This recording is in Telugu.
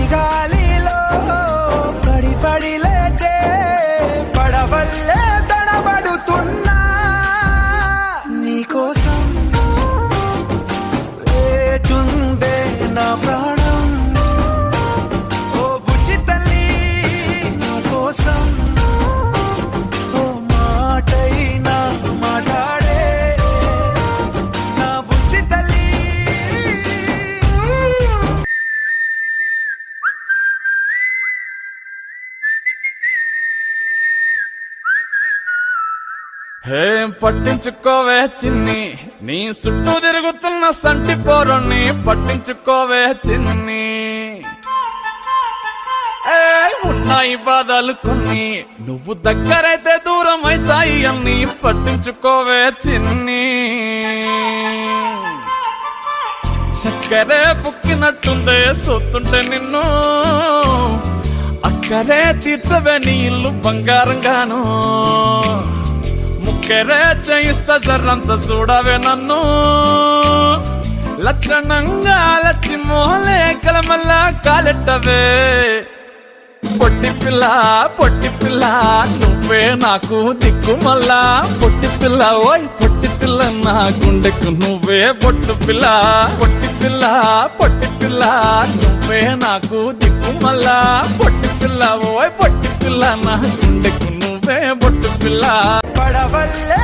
సుడిగాలిలో పడి పడి లేచే పడవల్లే తడబడుతున్నా నీకోసం లేచుందే నా ప్రాణం ఓ బుజ్జి తల్లి నా కోసం ఓ మాటైనా మాట్లాడే నా బుజ్జి తల్లి. ఏం పట్టించుకోవే చిన్ని, నీ చుట్టూ తిరుగుతున్న సంటి పోరుణ్ణి పట్టించుకోవే చిన్ని. ఉన్నాయి బాధలు కొన్ని, నువ్వు దగ్గరైతే దూరం అవుతాయి అన్ని పట్టించుకోవే చిన్ని. చక్కరే పుక్కినట్టుందే సొత్తుంటే నిన్ను, అక్కరే తీర్చవే నీ ఇల్లు బంగారంగాను. ముక్కరే చేయిస్తా జర్రంత చూడవే నన్ను, లక్షణంగా లచ్చి మోహలే కలమల్ల కాలెట్టవే. పొట్టి పిల్ల నువ్వే నాకు దిక్కు మల్లా. పొట్టి పిల్ల ఓయ్ పొట్టి పిల్ల నా గుండెకు నువ్వే పొట్టు పిల్ల. పొట్టి పిల్ల నువ్వే నాకు దిక్కు మల్లా. పొట్టి పిల్ల ఓయ్ పొట్టి పిల్ల నా గుండెకు నువ్వే పొట్టు పిల్ల. పడవల్లే